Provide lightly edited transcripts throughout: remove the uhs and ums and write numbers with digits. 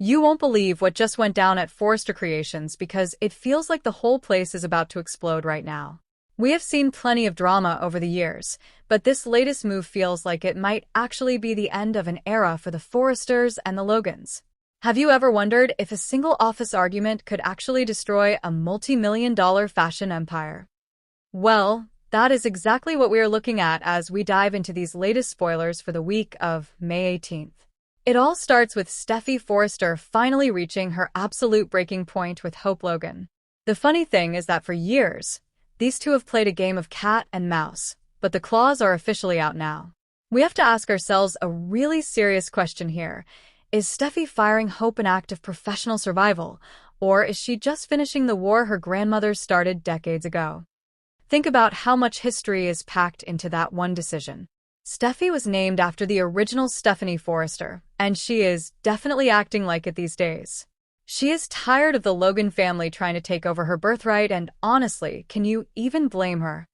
You won't believe what just went down at Forrester Creations because it feels like the whole place is about to explode right now. We have seen plenty of drama over the years, but this latest move feels like it might actually be the end of an era for the Forresters and the Logans. Have you ever wondered if a single office argument could actually destroy a multi-million-dollar fashion empire? Well, that is exactly what we are looking at as we dive into these latest spoilers for the week of May 18th. It all starts with Steffy Forrester finally reaching her absolute breaking point with Hope Logan. The funny thing is that for years, these two have played a game of cat and mouse, but the claws are officially out now. We have to ask ourselves a really serious question here. Is Steffy firing Hope an act of professional survival, or is she just finishing the war her grandmother started decades ago? Think about how much history is packed into that one decision. Steffy was named after the original Stephanie Forrester, and she is definitely acting like it these days. She is tired of the Logan family trying to take over her birthright, and honestly, can you even blame her?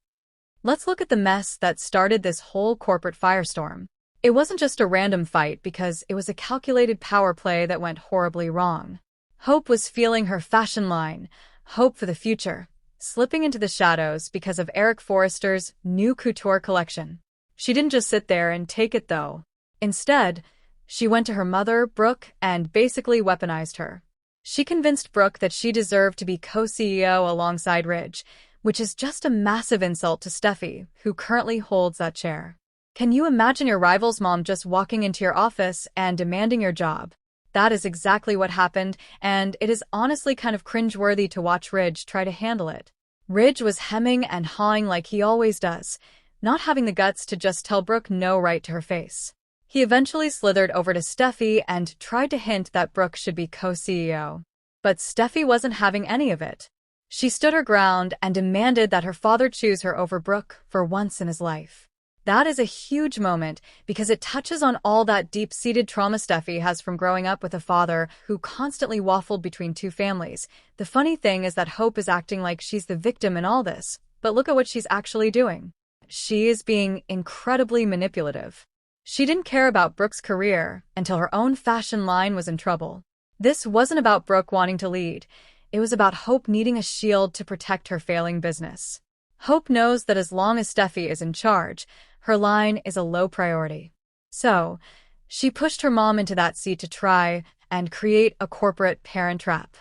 Let's look at the mess that started this whole corporate firestorm. It wasn't just a random fight because it was a calculated power play that went horribly wrong. Hope was feeling her fashion line, hope for the future, slipping into the shadows because of Eric Forrester's new couture collection. She didn't just sit there and take it, though. Instead, she went to her mother, Brooke, and basically weaponized her. She convinced Brooke that she deserved to be co-CEO alongside Ridge, which is just a massive insult to Steffy, who currently holds that chair. Can you imagine your rival's mom just walking into your office and demanding your job? That is exactly what happened, and it is honestly kind of cringeworthy to watch Ridge try to handle it. Ridge was hemming and hawing like he always does, not having the guts to just tell Brooke no right to her face. He eventually slithered over to Steffy and tried to hint that Brooke should be co-CEO. But Steffy wasn't having any of it. She stood her ground and demanded that her father choose her over Brooke for once in his life. That is a huge moment because it touches on all that deep-seated trauma Steffy has from growing up with a father who constantly waffled between two families. The funny thing is that Hope is acting like she's the victim in all this, but look at what she's actually doing. She is being incredibly manipulative. She didn't care about Brooke's career until her own fashion line was in trouble. This wasn't about Brooke wanting to lead. It was about Hope needing a shield to protect her failing business. Hope knows that as long as Steffy is in charge, her line is a low priority. So, she pushed her mom into that seat to try and create a corporate parent trap.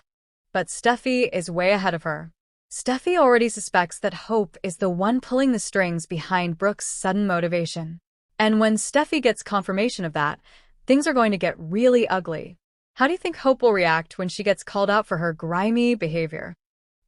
But Steffy is way ahead of her. Steffy already suspects that Hope is the one pulling the strings behind Brooke's sudden motivation. And when Steffy gets confirmation of that, things are going to get really ugly. How do you think Hope will react when she gets called out for her grimy behavior?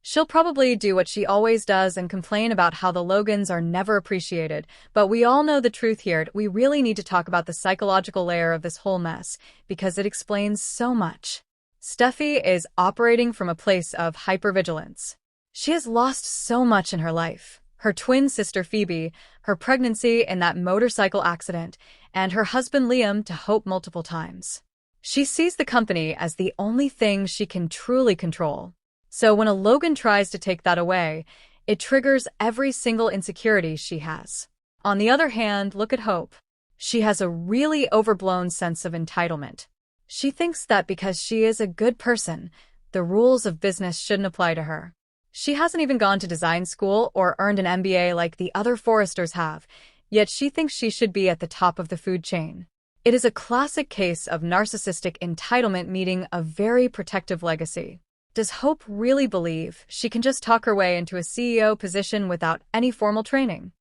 She'll probably do what she always does and complain about how the Logans are never appreciated, but we all know the truth here. We really need to talk about the psychological layer of this whole mess, because it explains so much. Steffy is operating from a place of hypervigilance. She has lost so much in her life. Her twin sister Phoebe, her pregnancy in that motorcycle accident, and her husband Liam to Hope multiple times. She sees the company as the only thing she can truly control. So when a Logan tries to take that away, it triggers every single insecurity she has. On the other hand, look at Hope. She has a really overblown sense of entitlement. She thinks that because she is a good person, the rules of business shouldn't apply to her. She hasn't even gone to design school or earned an MBA like the other Forresters have, yet she thinks she should be at the top of the food chain. It is a classic case of narcissistic entitlement meeting a very protective legacy. Does Hope really believe she can just talk her way into a CEO position without any formal training?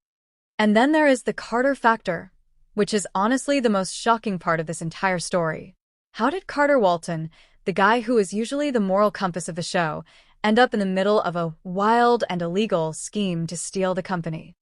And then there is the Carter factor, which is honestly the most shocking part of this entire story. How did Carter Walton, the guy who is usually the moral compass of the show, end up in the middle of a wild and illegal scheme to steal the company?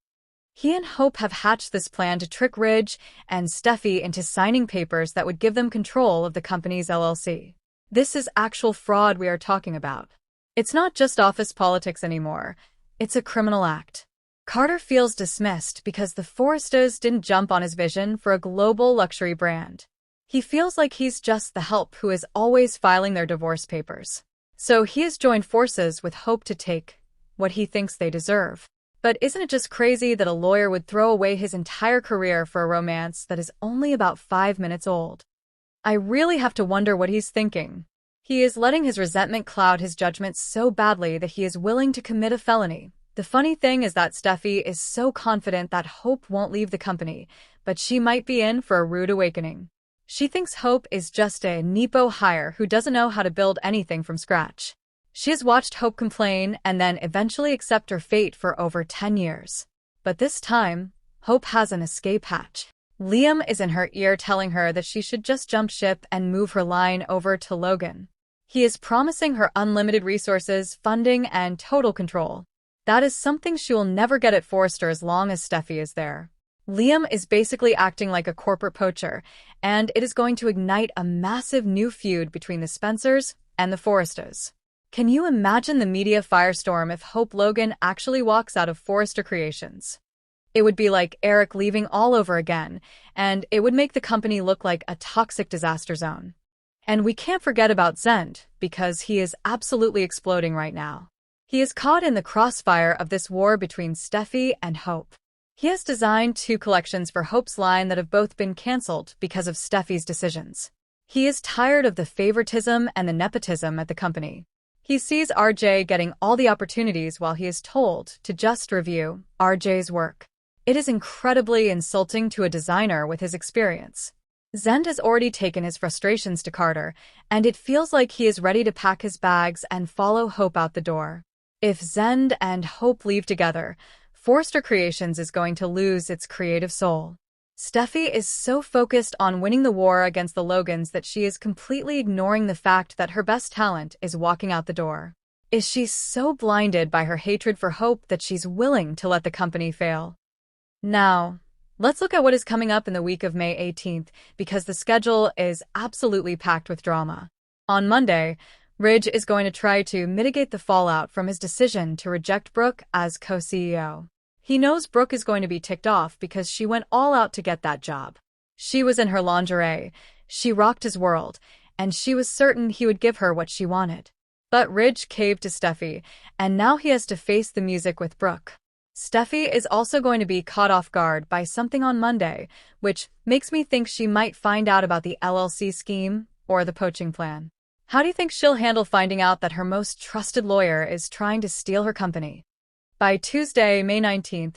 He and Hope have hatched this plan to trick Ridge and Steffy into signing papers that would give them control of the company's LLC. This is actual fraud we are talking about. It's not just office politics anymore. It's a criminal act. Carter feels dismissed because the Forresters didn't jump on his vision for a global luxury brand. He feels like he's just the help who is always filing their divorce papers. So he has joined forces with Hope to take what he thinks they deserve. But isn't it just crazy that a lawyer would throw away his entire career for a romance that is only about 5 minutes old? I really have to wonder what he's thinking. He is letting his resentment cloud his judgment so badly that he is willing to commit a felony. The funny thing is that Steffy is so confident that Hope won't leave the company, but she might be in for a rude awakening. She thinks Hope is just a Nepo hire who doesn't know how to build anything from scratch. She has watched Hope complain and then eventually accept her fate for over 10 years. But this time, Hope has an escape hatch. Liam is in her ear telling her that she should just jump ship and move her line over to Logan. He is promising her unlimited resources, funding, and total control. That is something she will never get at Forrester as long as Steffy is there. Liam is basically acting like a corporate poacher, and it is going to ignite a massive new feud between the Spencers and the Forresters. Can you imagine the media firestorm if Hope Logan actually walks out of Forrester Creations? It would be like Eric leaving all over again, and it would make the company look like a toxic disaster zone. And we can't forget about Zend, because he is absolutely exploding right now. He is caught in the crossfire of this war between Steffy and Hope. He has designed 2 collections for Hope's line that have both been cancelled because of Steffy's decisions. He is tired of the favoritism and the nepotism at the company. He sees RJ getting all the opportunities while he is told to just review RJ's work. It is incredibly insulting to a designer with his experience. Zend has already taken his frustrations to Carter, and it feels like he is ready to pack his bags and follow Hope out the door. If Zend and Hope leave together, Forrester Creations is going to lose its creative soul. Steffy is so focused on winning the war against the Logans that she is completely ignoring the fact that her best talent is walking out the door. Is she so blinded by her hatred for Hope that she's willing to let the company fail? Now, let's look at what is coming up in the week of May 18th, because the schedule is absolutely packed with drama. On Monday, Ridge is going to try to mitigate the fallout from his decision to reject Brooke as co-CEO. He knows Brooke is going to be ticked off because she went all out to get that job. She was in her lingerie, she rocked his world, and she was certain he would give her what she wanted. But Ridge caved to Steffy, and now he has to face the music with Brooke. Steffy is also going to be caught off guard by something on Monday, which makes me think she might find out about the LLC scheme or the poaching plan. How do you think she'll handle finding out that her most trusted lawyer is trying to steal her company? By Tuesday, May 19th,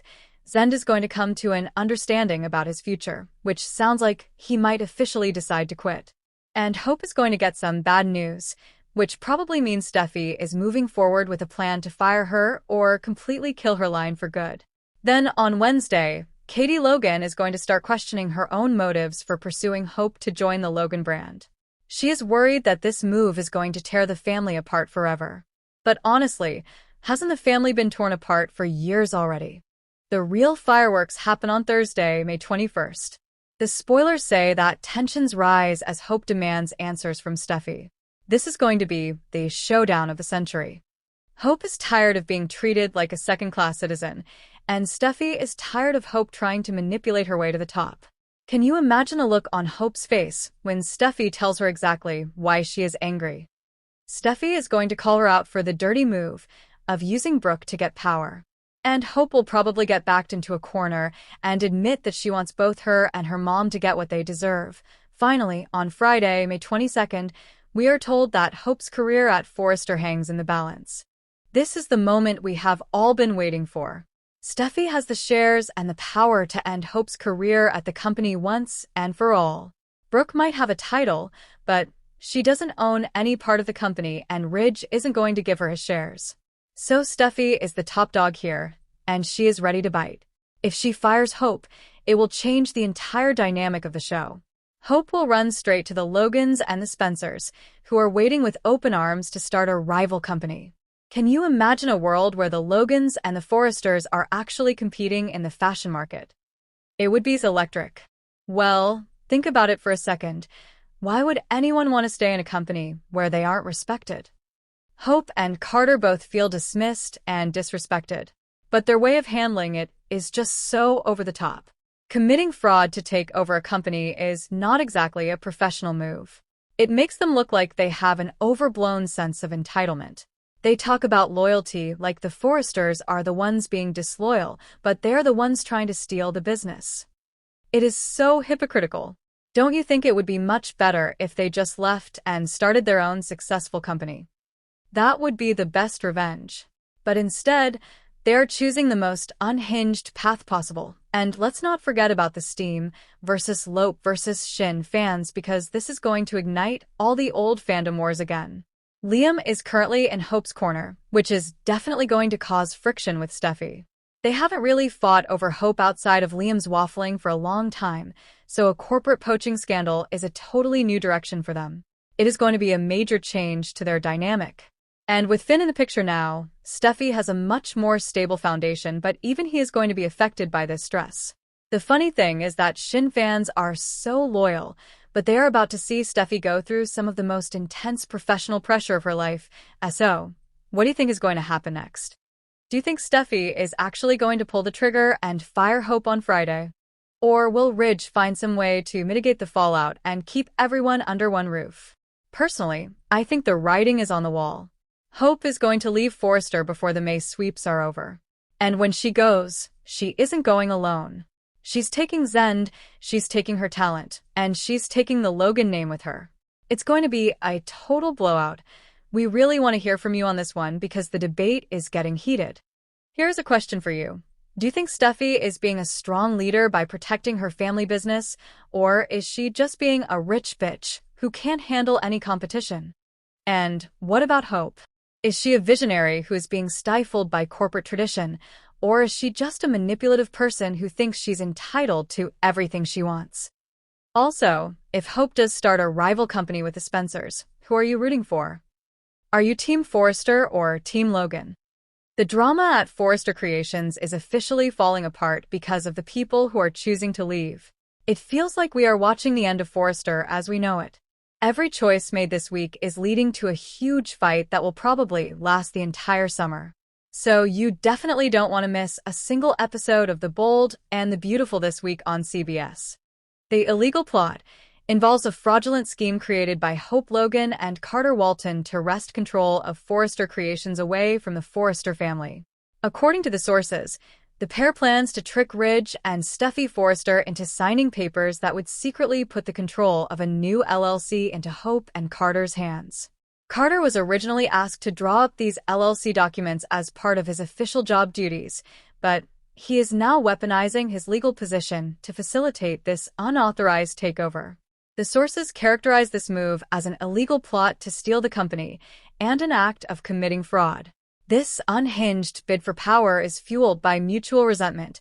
Zend is going to come to an understanding about his future, which sounds like he might officially decide to quit. And Hope is going to get some bad news, which probably means Steffy is moving forward with a plan to fire her or completely kill her line for good. Then on Wednesday, Katie Logan is going to start questioning her own motives for pursuing Hope to join the Logan brand. She is worried that this move is going to tear the family apart forever. But honestly, hasn't the family been torn apart for years already? The real fireworks happen on Thursday, May 21st. The spoilers say that tensions rise as Hope demands answers from Steffy. This is going to be the showdown of the century. Hope is tired of being treated like a second-class citizen, and Steffy is tired of Hope trying to manipulate her way to the top. Can you imagine a look on Hope's face when Steffy tells her exactly why she is angry? Steffy is going to call her out for the dirty move of using Brooke to get power. And Hope will probably get backed into a corner and admit that she wants both her and her mom to get what they deserve. Finally, on Friday, May 22nd, we are told that Hope's career at Forrester hangs in the balance. This is the moment we have all been waiting for. Steffy has the shares and the power to end Hope's career at the company once and for all. Brooke might have a title, but she doesn't own any part of the company, and Ridge isn't going to give her his shares. So Steffy is the top dog here, and she is ready to bite. If she fires Hope, it will change the entire dynamic of the show. Hope will run straight to the Logans and the Spencers, who are waiting with open arms to start a rival company. Can you imagine a world where the Logans and the Forresters are actually competing in the fashion market? It would be electric. Well, think about it for a second. Why would anyone want to stay in a company where they aren't respected? Hope and Carter both feel dismissed and disrespected, but their way of handling it is just so over the top. Committing fraud to take over a company is not exactly a professional move. It makes them look like they have an overblown sense of entitlement. They talk about loyalty like the Forresters are the ones being disloyal, but they're the ones trying to steal the business. It is so hypocritical. Don't you think it would be much better if they just left and started their own successful company? That would be the best revenge. But instead, they are choosing the most unhinged path possible. And let's not forget about the Steam versus Lope versus Shin fans, because this is going to ignite all the old fandom wars again. Liam is currently in Hope's corner, which is definitely going to cause friction with Steffy. They haven't really fought over Hope outside of Liam's waffling for a long time, so a corporate poaching scandal is a totally new direction for them. It is going to be a major change to their dynamic. And with Finn in the picture now, Steffy has a much more stable foundation, but even he is going to be affected by this stress. The funny thing is that Shin fans are so loyal, but they are about to see Steffy go through some of the most intense professional pressure of her life. So, what do you think is going to happen next? Do you think Steffy is actually going to pull the trigger and fire Hope on Friday? Or will Ridge find some way to mitigate the fallout and keep everyone under one roof? Personally, I think the writing is on the wall. Hope is going to leave Forrester before the May sweeps are over. And when she goes, she isn't going alone. She's taking Zend, she's taking her talent, and she's taking the Logan name with her. It's going to be a total blowout. We really want to hear from you on this one because the debate is getting heated. Here's a question for you. Do you think Steffy is being a strong leader by protecting her family business, or is she just being a rich bitch who can't handle any competition? And what about Hope? Is she a visionary who is being stifled by corporate tradition, or is she just a manipulative person who thinks she's entitled to everything she wants? Also, if Hope does start a rival company with the Spencers, who are you rooting for? Are you Team Forrester or Team Logan? The drama at Forrester Creations is officially falling apart because of the people who are choosing to leave. It feels like we are watching the end of Forrester as we know it. Every choice made this week is leading to a huge fight that will probably last the entire summer. So you definitely don't want to miss a single episode of The Bold and the Beautiful this week on CBS. The illegal plot involves a fraudulent scheme created by Hope Logan and Carter Walton to wrest control of Forrester Creations away from the Forrester family. According to the sources, the pair plans to trick Ridge and Steffy Forrester into signing papers that would secretly put the control of a new LLC into Hope and Carter's hands. Carter was originally asked to draw up these LLC documents as part of his official job duties, but he is now weaponizing his legal position to facilitate this unauthorized takeover. The sources characterize this move as an illegal plot to steal the company and an act of committing fraud. This unhinged bid for power is fueled by mutual resentment.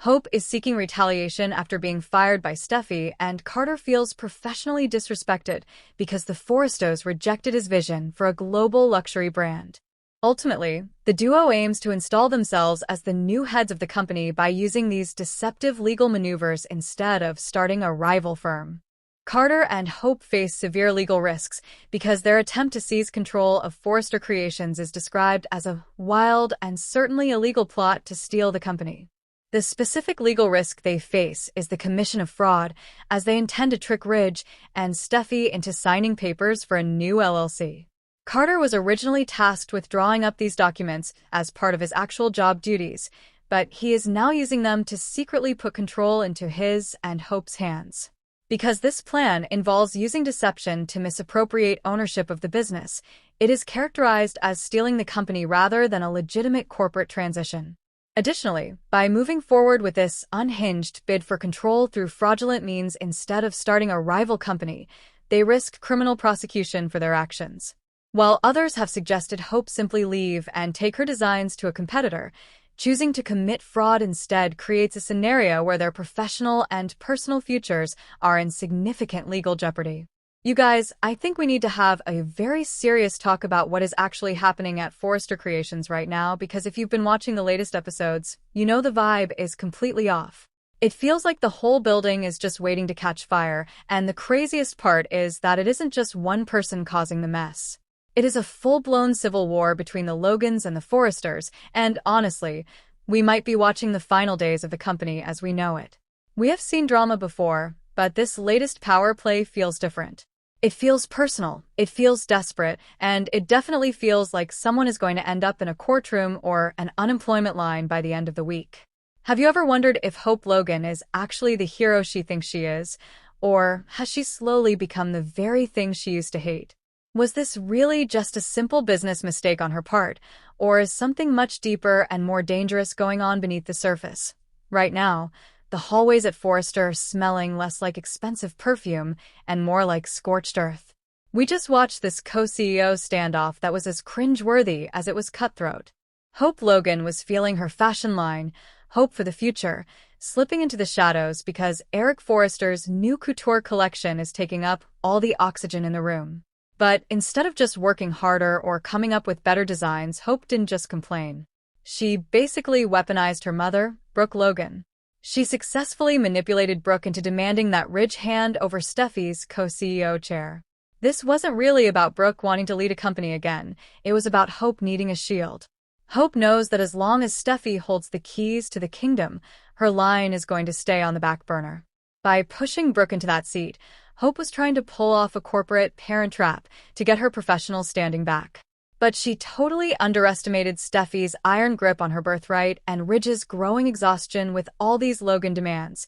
Hope is seeking retaliation after being fired by Steffy, and Carter feels professionally disrespected because the Forrestos rejected his vision for a global luxury brand. Ultimately, the duo aims to install themselves as the new heads of the company by using these deceptive legal maneuvers instead of starting a rival firm. Carter and Hope face severe legal risks because their attempt to seize control of Forrester Creations is described as a wild and certainly illegal plot to steal the company. The specific legal risk they face is the commission of fraud, as they intend to trick Ridge and Steffy into signing papers for a new LLC. Carter was originally tasked with drawing up these documents as part of his actual job duties, but he is now using them to secretly put control into his and Hope's hands. Because this plan involves using deception to misappropriate ownership of the business, it is characterized as stealing the company rather than a legitimate corporate transition. Additionally, by moving forward with this unhinged bid for control through fraudulent means instead of starting a rival company, they risk criminal prosecution for their actions. While others have suggested Hope simply leave and take her designs to a competitor, choosing to commit fraud instead creates a scenario where their professional and personal futures are in significant legal jeopardy. You guys, I think we need to have a very serious talk about what is actually happening at Forrester Creations right now, because if you've been watching the latest episodes, you know the vibe is completely off. It feels like the whole building is just waiting to catch fire, and the craziest part is that it isn't just one person causing the mess. It is a full-blown civil war between the Logans and the Forresters, and honestly, we might be watching the final days of the company as we know it. We have seen drama before, but this latest power play feels different. It feels personal, it feels desperate, and it definitely feels like someone is going to end up in a courtroom or an unemployment line by the end of the week. Have you ever wondered if Hope Logan is actually the hero she thinks she is, Or has she slowly become the very thing she used to hate? Was this really just a simple business mistake on her part, or is something much deeper and more dangerous going on beneath the surface? Right now, the hallways at Forrester are smelling less like expensive perfume and more like scorched earth. We just watched this co-CEO standoff that was as cringe-worthy as it was cutthroat. Hope Logan was feeling her fashion line, hope for the future, slipping into the shadows because Eric Forrester's new couture collection is taking up all the oxygen in the room. But instead of just working harder or coming up with better designs, Hope didn't just complain. She basically weaponized her mother, Brooke Logan. She successfully manipulated Brooke into demanding that rich hand over Steffy's co-CEO chair. This wasn't really about Brooke wanting to lead a company again. It was about Hope needing a shield. Hope knows that as long as Steffy holds the keys to the kingdom, her line is going to stay on the back burner. By pushing Brooke into that seat, Hope was trying to pull off a corporate parent trap to get her professional standing back. But she totally underestimated Steffy's iron grip on her birthright and Ridge's growing exhaustion with all these Logan demands.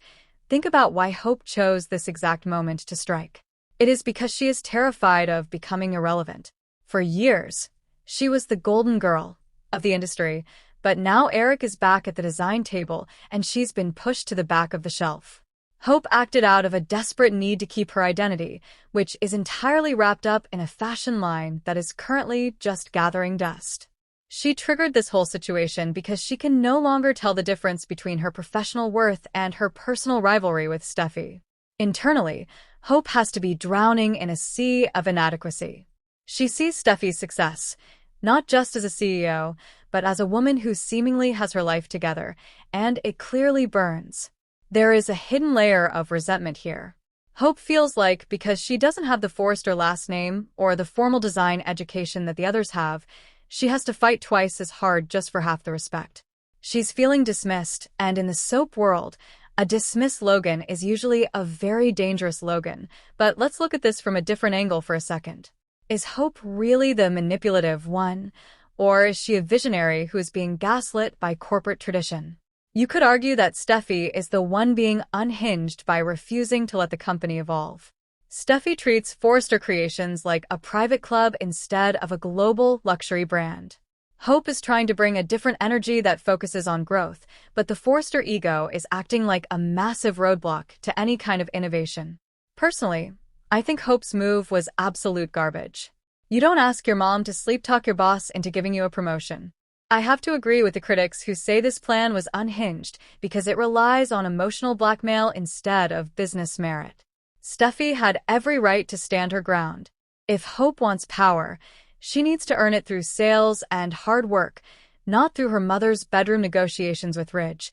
Think about why Hope chose this exact moment to strike. It is because she is terrified of becoming irrelevant. For years, she was the golden girl of the industry, but now Eric is back at the design table and she's been pushed to the back of the shelf. Hope acted out of a desperate need to keep her identity, which is entirely wrapped up in a fashion line that is currently just gathering dust. She triggered this whole situation because she can no longer tell the difference between her professional worth and her personal rivalry with Steffy. Internally, Hope has to be drowning in a sea of inadequacy. She sees Steffy's success, not just as a CEO, but as a woman who seemingly has her life together, and it clearly burns. There is a hidden layer of resentment here. Hope feels like because she doesn't have the Forrester last name or the formal design education that the others have, she has to fight twice as hard just for half the respect. She's feeling dismissed, and in the soap world, a dismissed Logan is usually a very dangerous Logan. But let's look at this from a different angle for a second. Is Hope really the manipulative one, or is she a visionary who is being gaslit by corporate tradition? You could argue that Steffy is the one being unhinged by refusing to let the company evolve. Steffy treats Forrester Creations like a private club instead of a global luxury brand. Hope is trying to bring a different energy that focuses on growth, but the Forrester ego is acting like a massive roadblock to any kind of innovation. Personally, I think Hope's move was absolute garbage. You don't ask your mom to sleep-talk your boss into giving you a promotion. I have to agree with the critics who say this plan was unhinged because it relies on emotional blackmail instead of business merit. Steffy had every right to stand her ground. If Hope wants power, she needs to earn it through sales and hard work, not through her mother's bedroom negotiations with Ridge.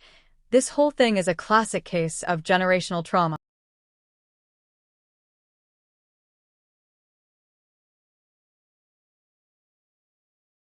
This whole thing is a classic case of generational trauma.